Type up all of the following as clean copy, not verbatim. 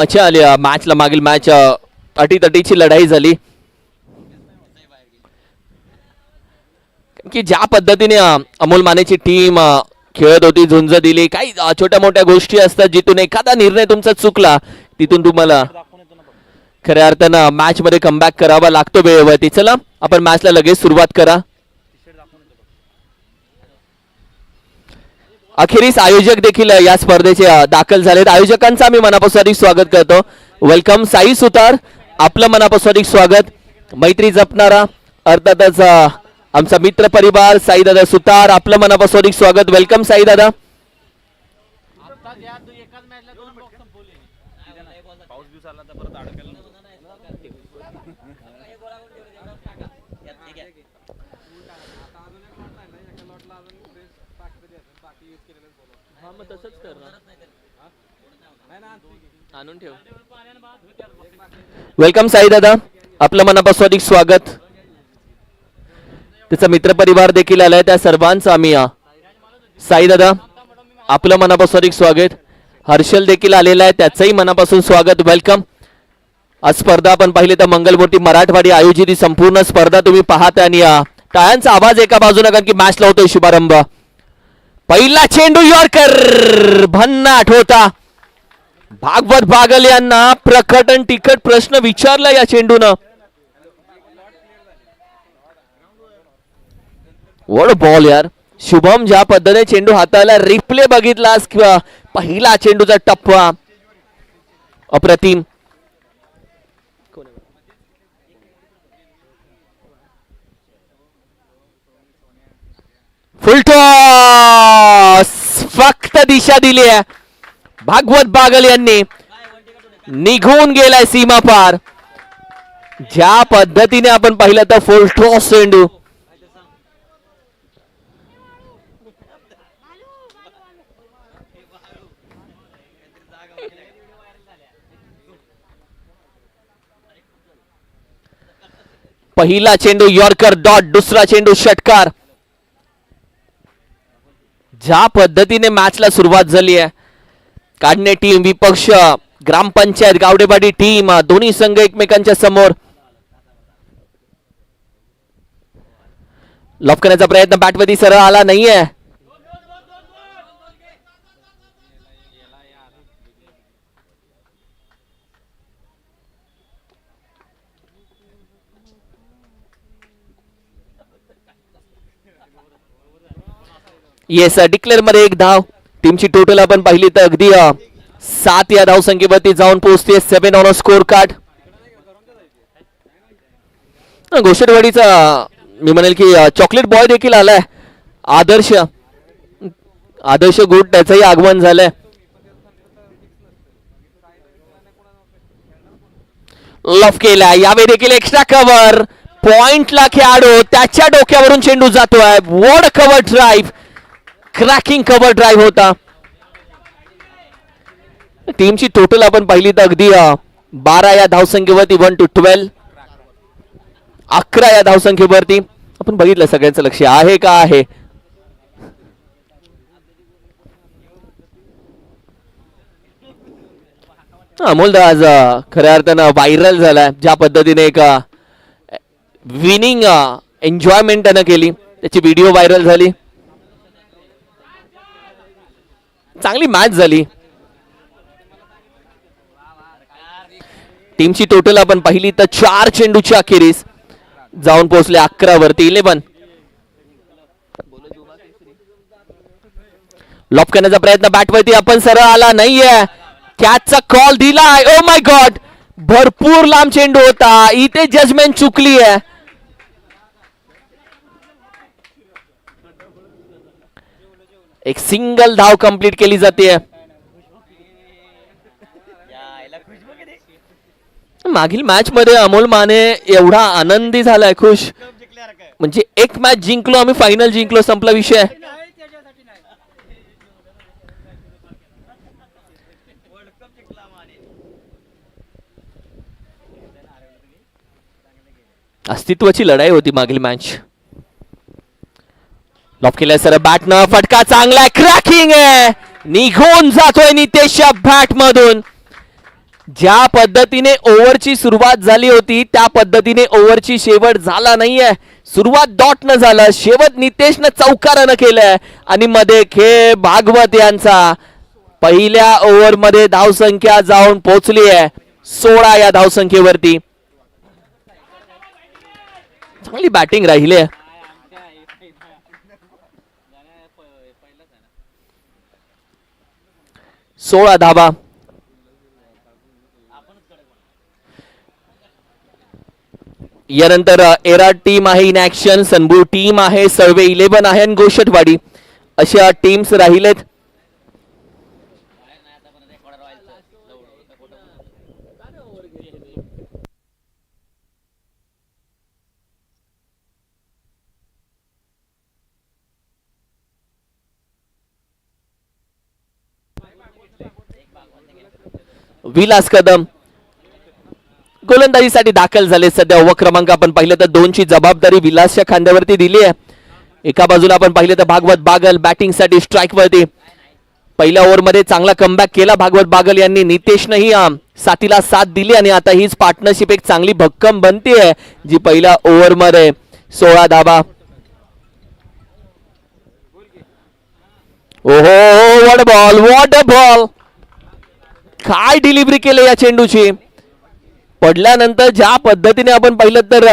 अच्छा आली मॅचला. मागील मॅच अटीतटीची लढाई झाली की ज्या पद्धतीने अमोल मानेची टीम खेळत होती, झुंज दिली. काही छोट्या मोठ्या गोष्टी असतात जिथून एखादा निर्णय तुमचा चुकला तिथून तुम्हाला खऱ्या अर्थानं मॅच मध्ये कमबॅक करावा लागतो वेळेवरती. चला आपण मॅचला लगेच सुरुवात करा. अखेरीस आयोजक देखील या स्पर्धेचे दाखल झालेत. आयोजकांचं आम्ही मनापासून स्वागत करतो. वेलकम साई सुतार, आपलं मनापासून स्वागत. मैत्री जपणारा अर्थातच आमचा मित्र परिवार साई दादा सुतार, आपलं मनापासून स्वागत. वेलकम साई दादा. वेलकम साई दादा, आपलं मनापासून स्वागत. त्याचा मित्रपरिवार देखील आलाय, त्या सर्वांचं आम्ही साई दादा आपलं मनापासून स्वागत. हर्षल देखील आलेला आहे, त्याचंही मनापासून स्वागत. वेलकम. आज स्पर्धा आपण पाहिली तर मंगलमूर्ती मराठवाडी आयोजित ही संपूर्ण स्पर्धा तुम्ही पाहता आणि टाळ्यांचा आवाज एका बाजूने कारण की मॅचला होतोय शुभारंभ. पहिला चेंडू यॉर्कर भन्नाट होता. भागवत बागल यांना प्रकटन तिकट प्रश्न विचारला या चेंडूनं. वॉट बॉल यार. शुभम ज्या पद्धतीने चेंडू हाताळला, रिप्ले बघितला पहिला चेंडूचा टप्पा अप्रतिम. फुलटॉस फक्त दिशा दिली आहे. भागवत बागल यांनी निघून गेलाय सीमा पार. ज्या पद्धतीने आपण पाहिलं तर फुलटॉस चेंडू. पहिला चेंडू यॉर्कर डॉट, दुसरा चेंडू षटकार. ज्या पद्धतीने मॅचला सुरुवात झाली आहे, काढणे टीम विपक्ष ग्रामपंचायत गावडेवाडी टीम दोन्ही संघ एकमेकांच्या समोर. लॉफ करण्याचा प्रयत्न बॅटवरती सरळ आला नाहीये. येस, डिक्लेअर मध्ये एक धाव. टीमची टोटल आपण पाहिली तर अगदी 7 या धाव संख्येवरती जाऊन पोहोचते. 7 ऑन अ स्कोर कार्ड. घोषटवाडीचा मी म्हणेल की चॉकलेट बॉय देखील आलाय. आदर्श गुड, त्याचंही आगमन झालंय. लॉफ केला यावेळी देखील एक्स्ट्रा कव्हर. पॉइंटला खेळाडू त्याच्या डोक्यावरून चेंडू जातोय. What cover drive, cracking cover drive होता. टीमची टोटल आपण पाहिली तर अगदी 12 या धावसंख्येवरती 1 to 12, 11 या धावसंख्येवरती. आपण बघितलं सगळ्यांचं लक्ष आहे का आहे. अमोल आज खऱ्या अर्थानं व्हायरल झालाय. ज्या पद्धतीने एक विनिंग एन्जॉयमेंट त्यानं केली, त्याची व्हिडिओ व्हायरल झाली. चांगली मॅच झाली. टीमची टोटल आपण पाहिली तर 4 चेंडूच्या अखेरीस जाऊन पोहोचले 11 वरती 11. लॉफ करण्याचा प्रयत्न बॅटवरती आपण सरळ आला नाहीये. कॅचचा कॉल दिलाय. ओ माय गॉड, भरपूर लांब चेंडू होता. इथे जजमेंट चुकली आहे. एक सिंगल धाव कंप्लीट केली जाते. मागील मॅच मध्ये अमोल माने एवढा आनंदी झालाय, खुश, म्हणजे एक मॅच जिंकलो आम्ही, फायनल जिंकलो, संपला विषय. अस्तित्वाची लढाई होती मागील मॅच. लॉफ केलाय सर बॅट न, फटका चांगला, क्रॅकिंग आहे, निघून जातोय नितेशच्या बॅट मधून. ज्या पद्धतीने ओव्हरची सुरुवात झाली होती त्या पद्धतीने ओव्हरची शेवट झाला नाहीये. सुरुवात डॉट न झालं, शेवट नितेशनं चौकारानं केलंय आणि मध्ये खेळ भागवत यांचा पहिल्या ओव्हर मध्ये धावसंख्या जाऊन पोहोचली आहे 16 या धावसंख्येवरती. चांगली बॅटिंग राहिली आहे. 16 धाबा. यानंतर एरा टीम आहे इन ऍक्शन, सनबू टीम आहे, सर्वे 11 आहे आणि गोषटवाडी अशा टीम्स राहिलेत. विलास कदम गोलंदाजीसाठी दाखल झाले. सध्या ओव्हर क्रमांक आपण पाहिलं तर 2 ची जबाबदारी विलासच्या खांद्यावरती दिली आहे. एका बाजूला आपण पाहिलं तर भागवत बागल बॅटिंग साठी स्ट्राईक वरती. पहिल्या ओव्हर मध्ये चांगला कमबॅक केला भागवत बागल यांनी. नितेशनंही साथीला साथ दिली आणि आता हीच पार्टनरशिप एक चांगली भक्कम बनते जी पहिल्या ओव्हर मध्ये 16 धाबा. ओहो what ball, what a ball. काय डिलिव्हरी केली या चेंडूची. पडल्यानंतर ज्या पद्धतीने आपण पाहिलं तर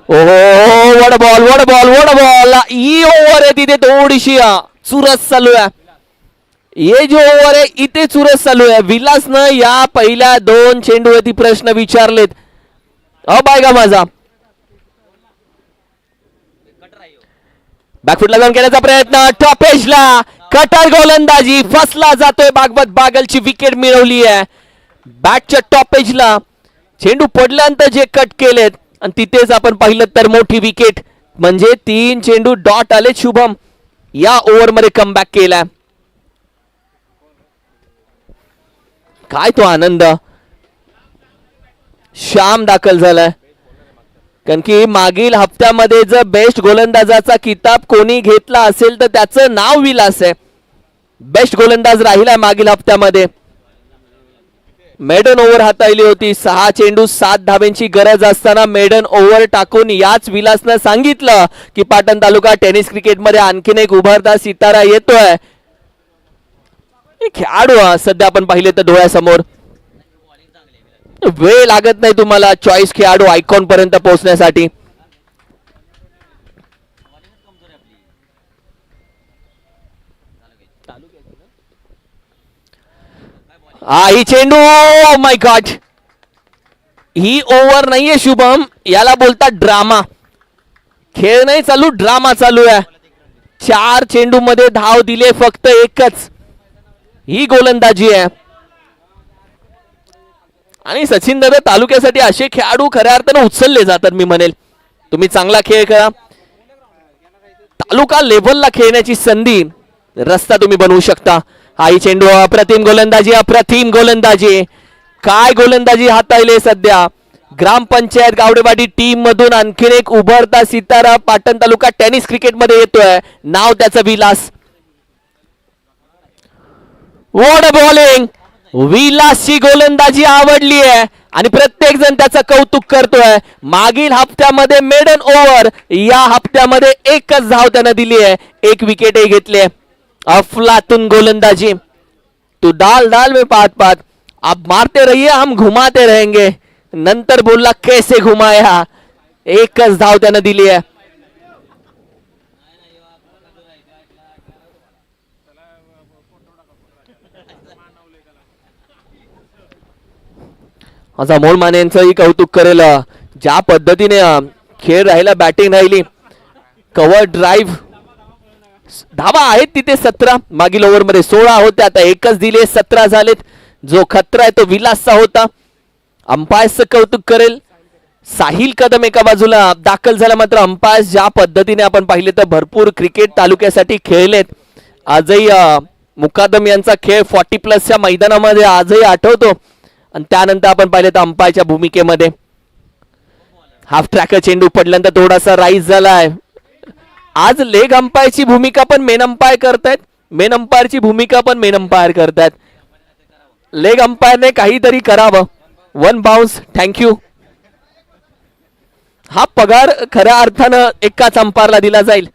ओहो वड बॉल, वड बॉल, वड बॉल. ही ओव्हर आहे तिथे थोडीशी चुरस चालू आहे. हे जे ओव्हर आहे इथे चुरस चालू आहे. विलासनं या पहिल्या 2 चेंडूवरती प्रश्न विचारलेत. बायगा माझा बॅकफुटला जाऊन केल्याचा प्रयत्न, टॉपेजला कटर गोलंदाजी, फसला जातोय. भागवत बागलची विकेट मिळवली आहे बॅटच्या टॉपेजला. चेंडू पडल्यानंतर जे कट केलेत आणि तिथेच आपण पाहिलं तर मोठी विकेट, म्हणजे 3 चेंडू डॉट आले. शुभम या ओव्हर मध्ये कमबॅक केलाय. काय तो आनंद. श्याम दाखल झालाय, कारण की मागील हप्त्यामध्ये जर बेस्ट गोलंदाजाचा किताब कोणी घेतला असेल तर त्याचं नाव विलास आहे. बेस्ट गोलंदाज राहिलाय मागील हप्त्यामध्ये. मेडन ओव्हर हाताळली होती. 6 चेंडू 7 धाब्यांची गरज असताना मेडन ओव्हर टाकून याच विलासनं सांगितलं की पाटण तालुका टेनिस क्रिकेटमध्ये आणखीन एक उभरता सितारा येतोय. खेळाडू सध्या आपण पाहिले तर डोळ्यासमोर. वेळ लागत नाही तुम्हाला चॉईस खेळाडू आयकॉन पर्यंत पोहोचण्यासाठी. ही चेंडू, oh my God, he over नाहीये शुभम, याला बोलतात ड्रामा. खेळ नाही चालू, ड्रामा चालू आहे. 4 चेंडू मध्ये धाव दिले फक्त एकच. ही गोलंदाजी आहे. आणि सचिन दादा तालुक्यासाठी असे खेळाडू खऱ्या अर्थानं उचलले जातात. मी म्हणेल तुम्ही चांगला खेळ खेळा, तालुका लेव्हलला खेळण्याची संधी रस्ता तुम्ही बनवू शकता. हाही चेंडू, अप्रतिम गोलंदाजी, अप्रतिम गोलंदाजी. काय गोलंदाजी हाताळले सध्या. ग्रामपंचायत गावडेवाडी टीम मधून आणखीन एक उभरता सितारा पाटण तालुका टेनिस क्रिकेट मध्ये येतोय. नाव त्याचं विलास. What a bowling. विलासची गोलंदाजी आवडली आहे आणि प्रत्येक जण त्याचं कौतुक करतोय. मागील हप्त्यामध्ये मेडन ओव्हर, या हप्त्यामध्ये एकच धाव त्यानं दिली आहे, 1 विकेटही घेतली आहे. अफलातून गोलंदाजी. तू डाल डाल में पात पात, आप मारते रहिए हम घुमाते रहेंगे. नंतर बोलला कैसे घुमाया. एकच धाव त्यानं दिली आहे. माझा मोल माने यांचंही कौतुक करेल. ज्या पद्धतीने खेळ राहिला, बॅटिंग राहिली, कव्हर ड्राईव्ह, धावा आहेत तिथे 17. मागील ओव्हर मध्ये 16 होते, आता एकच दिले, 17 झालेत. जो खतरा आहे तो विलासचा होता. अंपायरचं कौतुक करेल. साहिल कदम एका बाजूला दाखल झाला. मात्र अंपायर ज्या पद्धतीने आपण पाहिले तर भरपूर क्रिकेट तालुक्यासाठी खेळलेत. आजही मुकादम यांचा खेळ 40+ मैदानामध्ये आजही आठवतो आणि त्यानंतर आपण पाहिले तर अंपायरच्या भूमिकेमध्ये हाफ ट्रॅकर चेंडू पडल्यानंतर थोडासा राईज झालाय. आज लेग अंपायरची भूमिका पण मेन अंपायर करतायत, मेन अंपायरची भूमिका पण मेन अंपायर करतायत. लेग अंपायरने काहीतरी करावं. 1 बाउन्स, थँक्यू. हा पगार खऱ्या अर्थानं एकाच अंपायरला दिला जाईल.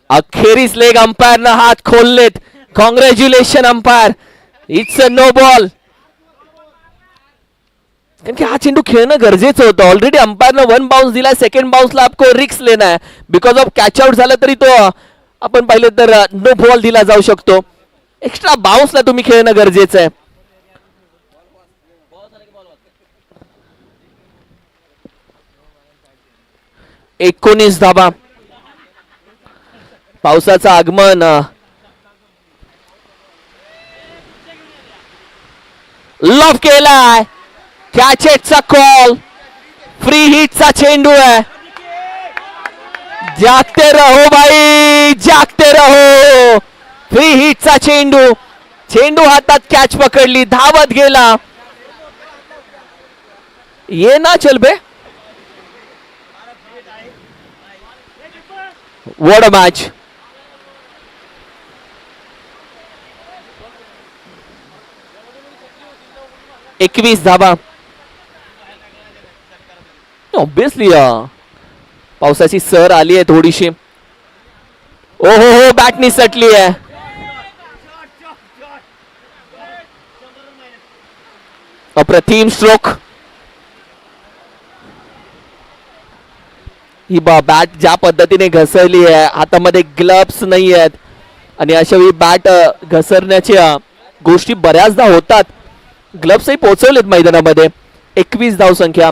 अखेरीस लेग अंपायरनं हात खोललेत. Congratulation umpire, it's a no ball. कारण की हा चेंडू खेळणं गरजेचं होतं. ऑलरेडी अंपायरनं 1 बाउन्स दिला. सेकंड बाउन्सला आपको रिक्स लेना है. बिकॉज ऑफ कॅच आउट झाला तरी तो आपण पाहिलं तर नो बॉल दिला जाऊ शकतो. एक्स्ट्रा बाउन्सला तुम्ही खेळणं गरजेचं आहे. एकोणीस धाबा. पावसाचं आगमन. लॉफ केलाय. कॅचेटचा कॉल. फ्री हिटचा चेंडू आहे. जागते रहो भाई, जागते रहो. फ्री हिटचा चेंडू. चेंडू हातात कॅच पकडली, धावत गेला. ये ना चल बे. What a match. एकवीस धाबा. ऑब्विसली पावसाची सर आली आहे थोडीशी. ओ हो बॅट निसटली आहे. अप्रतिम स्ट्रोक. ही बॅट ज्या पद्धतीने घसरली आहे, हातामध्ये ग्लव्स नाही आहेत आणि अशा वेळी बॅट घसरण्याच्या गोष्टी बऱ्याचदा होतात. ग्लव्सही पोहोचवलेत मैदानामध्ये. 21 धावसंख्या.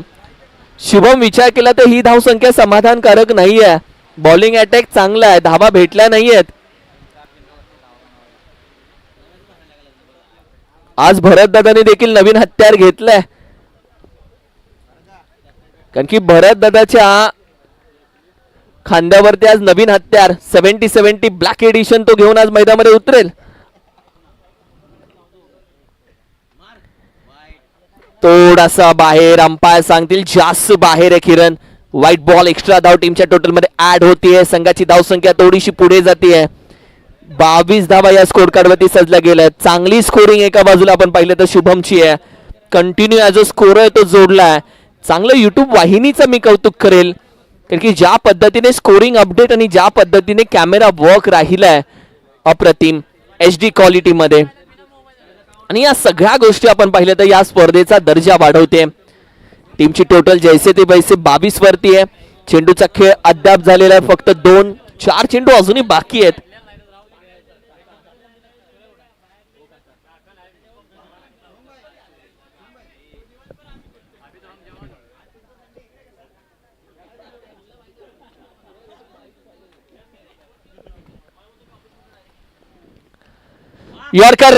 शुभम विचार केला तर ही धावसंख्या समाधानकारक नाही आहे. बॉलिंग अटॅक चांगला आहे, धावा भेटल्या नाहीयेत. आज भरत दादाने देखील नवीन हत्यार घेतलंय. कारण की भरत दादाच्या खांद्यावरती आज नवीन हत्यार 70-70 ब्लॅक एडिशन तो घेऊन आज मैदानामध्ये उतरेल. थोडासा बाहेर. अंपायर सांगतील जास्त बाहेर आहे किरण. White ball. एक्स्ट्रा धाव टीमच्या टोटल मध्ये ऍड होतीये. संघाची धावसंख्या थोडीशी पुढे जाते. 22 धावा या स्कोर कार्ड वरती सजल्या गेल्या. चांगली स्कोरिंग एका बाजूला आपण पाहिलं तर शुभमची आहे. कंटिन्यू ॲज अ स्कोरर तो जोडलाय. चांगलं युट्यूब वाहिनीचं मी कौतुक करेल. कारण की ज्या पद्धतीने स्कोरिंग अपडेट आणि ज्या पद्धतीने कॅमेरा वर्क राहिलाय अप्रतिम HD क्वालिटी मध्ये. आणि या सगळ्या गोष्टी आपण पाहिलं तर या स्पर्धेचा दर्जा वाढवते. टीमची टोटल जैसे ते पैसे 22 वरती आहे. चेंडूचा खेळ अद्याप झालेला आहे. फक्त 2-4 चेंडू अजूनही बाकी आहेत. यॉर्कर.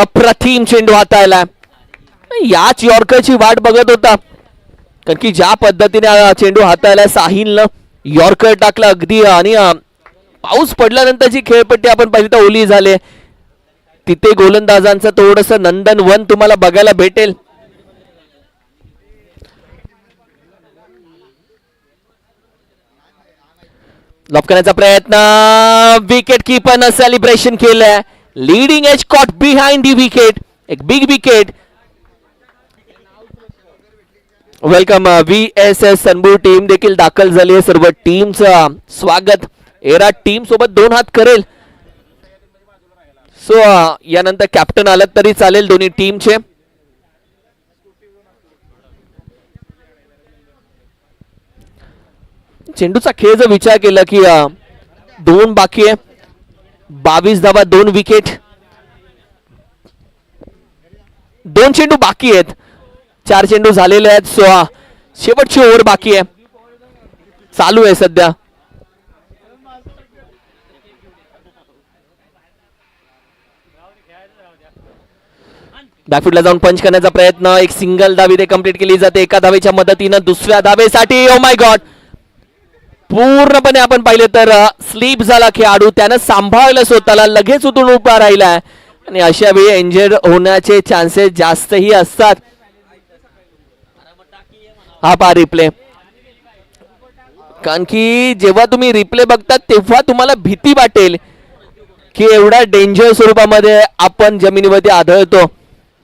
अप्रतिम चेंडू हाताळला. याच यॉर्करची वाट बघत होता. कारण की ज्या पद्धतीने चेंडू हाताळला साहिलनं यॉर्कर टाकला अगदी. आणि पाऊस पडल्यानंतरची खेळपट्टी आपण पाहिली तर ओली झाले. तिथे गोलंदाजांचं थोडस नंदनवन तुम्हाला बघायला भेटेल. लॉफ करण्याचा प्रयत्न. विकेट कीपरनं सेलिब्रेशन केलंय. Leading edge caught behind the wicket. एक बिग विकेट. वेलकम. VSS सनबूर टीम देखील दाखल झाली आहे. सर्व टीमचं स्वागत. एरा टीम सोबत 2 हात करेल. सो यानंतर कॅप्टन आलं तरी चालेल दोन्ही टीमचे. चेंडूचा खेळ जर विचार केला की 2 बाकी आहे. 22 धावा 2 विकेट. 2 चेंडू बाकी आहेत. 4 चेंडू झालेले आहेत. सो शेवटची ओव्हर बाकी आहे. चालू आहे सध्या. बॅकफुटला जाऊन पंच करण्याचा प्रयत्न. एक सिंगल धाव इथे कंप्लीट केली जाते. एका धावेच्या मदतीनं दुसऱ्या धावेसाठी. Oh my God. पूर्णपणे आपण पाहिलं तर स्लीप झाला खेळाडू. त्यानं सांभाळलं स्वतःला. लगेच उतरून उभा राहिलाय. आणि अशा वेळी इंजर्ड होण्याचे चान्सेस जास्तही असतात. हा पहा रिप्ले, कारण की जेव्हा तुम्ही रिप्ले बघता तेव्हा तुम्हाला भीती वाटेल की एवढ्या डेंजर स्वरूपामध्ये आपण जमिनीवरती आढळतो.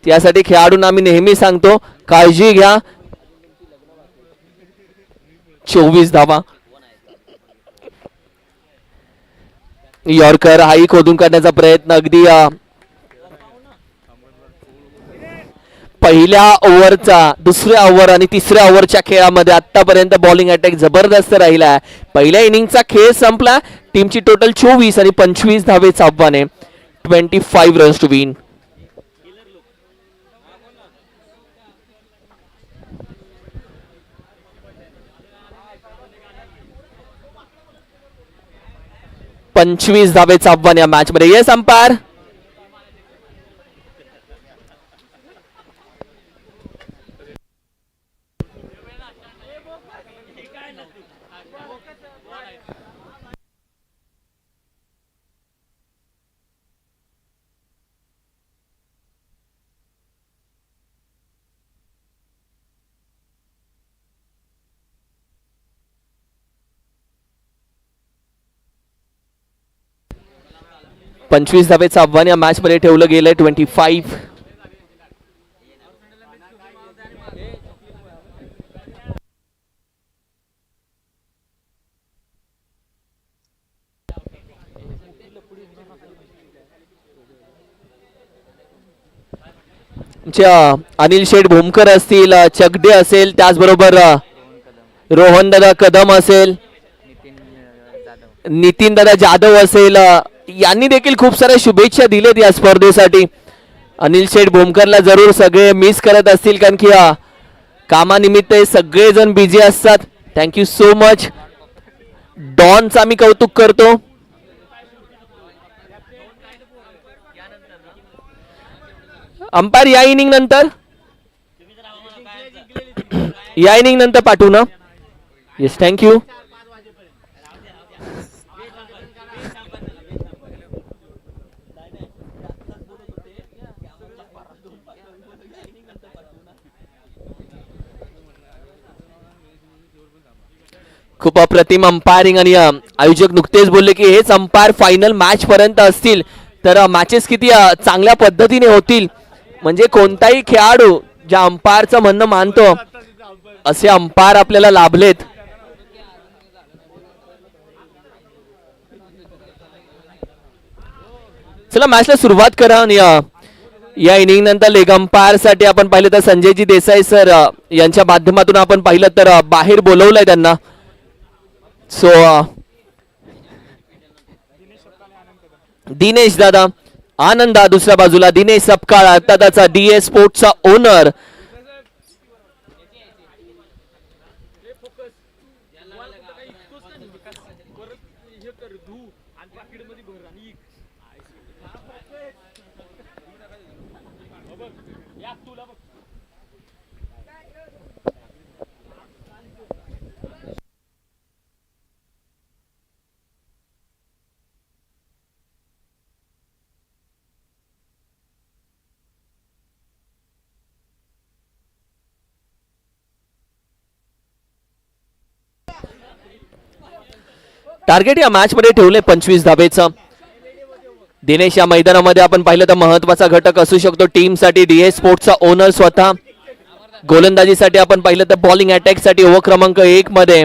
त्यासाठी खेळाडूंना आम्ही नेहमी सांगतो काळजी घ्या. 24 धावा. यॉर्कर हाही खोदून काढण्याचा प्रयत्न अगदी पहिल्या ओव्हरचा दुसऱ्या ओव्हर आणि तिसऱ्या ओव्हरच्या खेळामध्ये आतापर्यंत बॉलिंग अटॅक जबरदस्त राहिला आहे. पहिल्या इनिंगचा खेळ संपला. टीमची टोटल 24 आणि 25 धावेचं आव्हान आहे. 25 रन्स टू विन. पंचवीस धावेचं आव्हान या मॅच मध्ये. Yes umpire. पंचवीस धावेचं आव्हान या मॅच मध्ये ठेवलं गेलंय. 25. अनिल शेठ भोमकर असतील, चकडे असेल, त्याचबरोबर रोहन दादा कदम असेल, नितीन दादा जाधव असेल, यांनी देखील खूप साऱ्या शुभेच्छा दिलेत या स्पर्धेसाठी. अनिल शेठ भोमकरला जरूर सगळे मिस करत असतील, कारण की कामानिमित्त सगळेजण बिझी असतात. Thank you so much. डॉनचा मी कौतुक करतो. अंपायर या इनिंग नंतर पाठवू ना. Yes thank you. खूप अप्रतिम अंपायरिंग. आणि आयोजक नुकतेच बोलले की हेच अंपायर फायनल मॅच पर्यंत असतील तर मॅचेस किती चांगल्या पद्धतीने होतील. म्हणजे कोणताही खेळाडू ज्या अंपायरचं म्हणणं मानतो असे अंपायर आपल्याला लाभलेत. चला मॅचला सुरुवात करा. आणि या इनिंग नंतर लेग अंपायर साठी आपण पाहिलं तर संजयजी देसाई सर यांच्या माध्यमातून आपण पाहिलं तर बाहेर बोलवलंय त्यांना. सो दिनेश दादा आनंदा दुसऱ्या बाजूला दिनेश सपकाळ दादाचा डीएस स्पोर्ट्सचा ओनर. टार्गेट या मॅच मध्ये ठेवले 25 धावेचं. दिनेश या मैदानामध्ये आपण पाहिलं तर महत्वाचा घटक असू शकतो टीम साठी. डीएस स्पोर्ट्सचा ओनर स्वतः. गोलंदाजीसाठी आपण पाहिलं तर बॉलिंग अटॅक साठी ओव्हर क्रमांक 1 मध्ये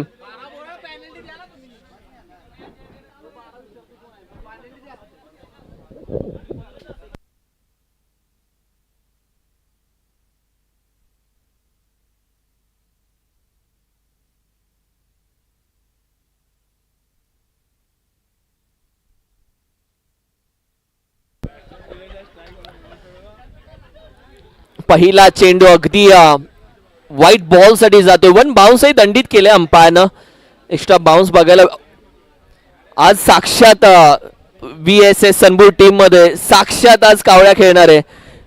पहिला चेंडू अगदी व्हाईट बॉल साठी जातोय. 1 बाउन्सही दंडित केले अंपायरनं. एक्स्ट्रा बाउन्स बघायला आज साक्षात VSS सनबूर टीम मध्ये साक्षात आज कावळ्या खेळणार आहे.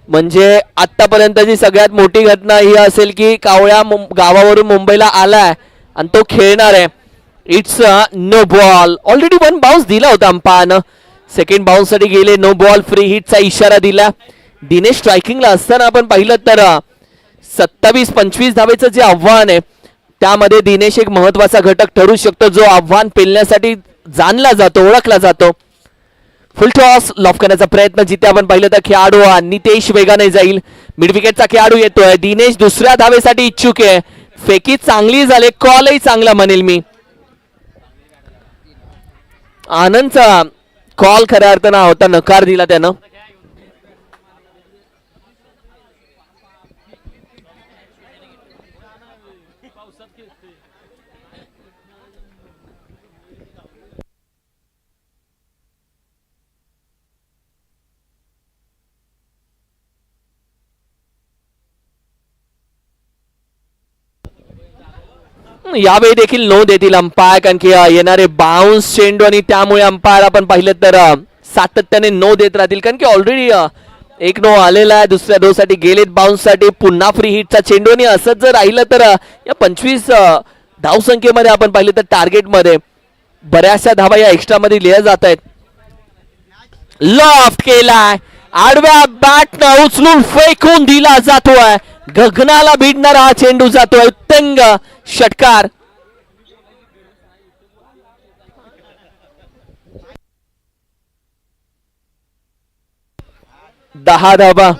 म्हणजे आतापर्यंतची सगळ्यात मोठी घटना ही असेल की कावळ्या गावावरून मुंबईला आलाय आणि तो खेळणार आहे. It's no ball. Already 1 bounce दिला होता अंपायरनं. सेकंड बाउन्स साठी गेले. नो बॉल, फ्री हिटचा इशारा दिला. दिनेश स्ट्रायकिंगला असताना आपण पाहिलं तर 27-25 धावेचं जे आव्हान आहे त्यामध्ये दिनेश एक महत्वाचा घटक ठरू शकतो, जो आव्हान पेलण्यासाठी जाणला जातो, ओळखला जातो. फुल टॉस लॉफ करण्याचा प्रयत्न, जिथे आपण पाहिलं तर खेळाडू नितेश वेगाने जाईल. मिड विकेटचा खेळाडू येतोय. दिनेश दुसऱ्या धावेसाठी इच्छुक आहे. फेकी चांगली झाली, कॉलही चांगला म्हणेल मी. आनंदचा कॉल खऱ्या अर्थानं होता, नकार दिला त्यानं. यावेळी देखील नो देतील अंपायर, कारण की येणारे बाउन्स चेंडू आणि त्यामुळे अंपायर आपण पाहिलं तर सातत्याने नो देत राहतील, कारण की ऑलरेडी एक नो आलेला आहे. दुसऱ्या नो साठी गेलेत बाउन्स साठी. पुन्हा फ्री हिटचा चेंडू आणि असंच जर राहिलं तर या 25 धावसंख्येमध्ये आपण पाहिलं तर टार्गेटमध्ये बऱ्याचशा धावा या एक्स्ट्रा मध्ये लिहिल्या जात आहेत. लॉफ्ट केलाय, आडव्या बॅटनं उचलून फेकून दिला जातोय. गगनाला भिडणारा हा चेंडू जातोय. उत्तंग षटकार. दहा धावा.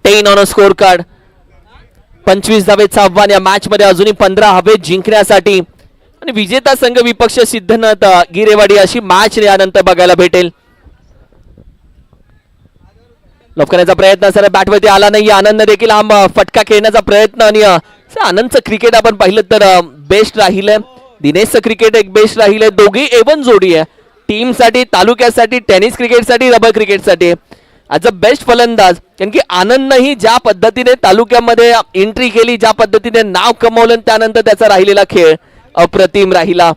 10 ऑन अ स्कोर कार्ड. 25 धावेचं आव्हान या मॅच मध्ये. अजूनही 15 हवे जिंकण्यासाठी आणि विजेता संघ विपक्ष सिद्धनाथ गिरेवाडी अशी मॅच यानंतर बघायला भेटेल. लपकण्याचा प्रयत्न सर बॅटवरती आला नाही. आनंद देखील हा फटका खेळण्याचा प्रयत्न आणि आनंदचं क्रिकेट आपण पाहिलं तर बेस्ट राहिलंय. दिनेशचं क्रिकेट एक बेस्ट राहिलंय. दोघी एवन जोडी आहे टीम साठी, तालुक्यासाठी, टेनिस क्रिकेटसाठी, रबर क्रिकेटसाठी. ॲज अ बेस्ट फलंदाज, कारण की आनंदही ज्या पद्धतीने तालुक्यामध्ये एंट्री केली, ज्या पद्धतीने नाव कमवलं, त्यानंतर त्याचा राहिलेला खेळ अप्रतिम राहिला.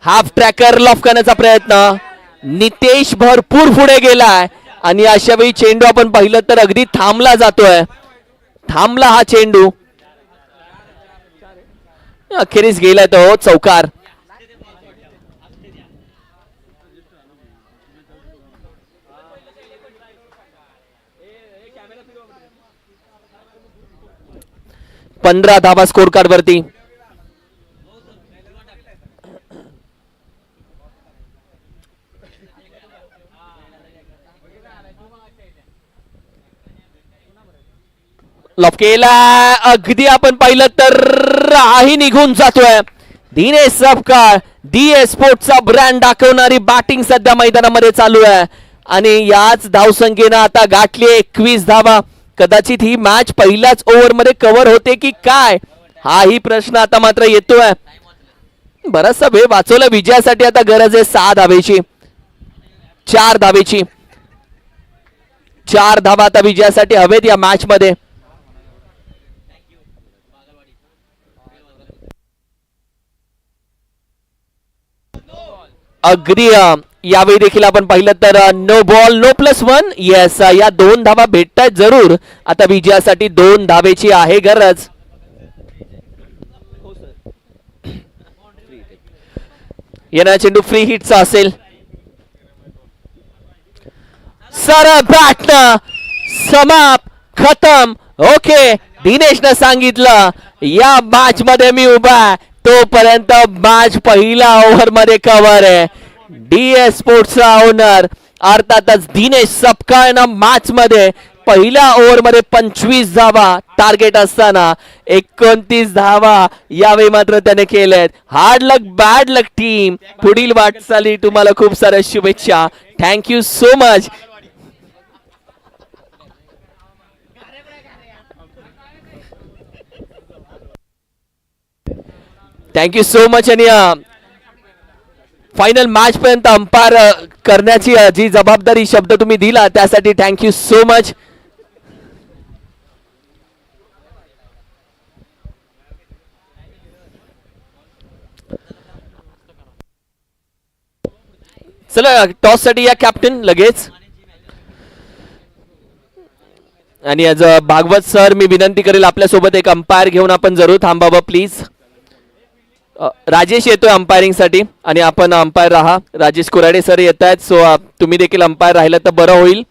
हाफ ट्रॅकर लॉफ करण्याचा प्रयत्न. नितेश भरपूर पुढे गेलाय आणि अशा वेळी चेंडू आपण पाहिलं तर अगदी थांबला जातोय. थांबला हा चेंडू, अखेरीस गेलाय तो चौकार. पंधरा धावा स्कोर कार्ड वरती. लॉफ केला, अगदी आपण पाहिलं तर हाही निघून जातोय. दिनेश सपकाळ डी स्पोर्ट्सचा ब्रँड दाखवणारी बॅटिंग सध्या मैदानामध्ये चालू आहे आणि याच धावसंख्येनं आता गाठली 21 धावा. कदाचित ही मॅच पहिल्याच ओव्हर मध्ये कव्हर होते की काय, हाही प्रश्न आता मात्र येतोय. बराचसा वेळ वाचवला. विजयासाठी आता गरज आहे 6 धावेची, 4 धावेची. 4 धावा आता विजयासाठी हवेत या मॅच मध्ये. अगदी यावेळी देखील आपण पाहिलं तर नो बॉल नो +1. येस, या 2 धावा भेटतायत जरूर. आता विजयासाठी 2 धावेची आहे गरज. येणारा चेंडू फ्री हिटचा असेल. सरळ बॅटनं समाप, खतम. ओके, दिनेशनं सांगितलं या मॅच मध्ये मी उभा तोपर्यंत मॅच पहिला ओव्हर मध्ये कव्हर आहे. डी स्पोर्ट्सचा ओनर अर्थातच दिनेश सपकाळनं मॅच मध्ये पहिल्या ओव्हर मध्ये 25 धावा टार्गेट असताना 29 धावा यावेळी मात्र त्याने केलेत. हार्ड लक बॅड लक टीम. पुढील वाटचाली तुम्हाला खूप साऱ्या शुभेच्छा. Thank you so much. Thank you so much. आणि फायनल मॅच पर्यंत अंपायर करण्याची जी जबाबदारी शब्द तुम्ही दिला त्यासाठी थँक्यू सो मच. चला टॉस साठी या कॅप्टन लगेच. आणि ॲज अ भागवत सर मी विनंती करेल आपल्यासोबत एक अंपायर घेऊन आपण जरूर थांबावं प्लीज. राजेश येतोय अंपायरिंगसाठी आणि आपण अंपायर राहा. राजेश कुराडे सर येत आहेत, सो तुम्ही देखील अंपायर राहिला तर बरं होईल.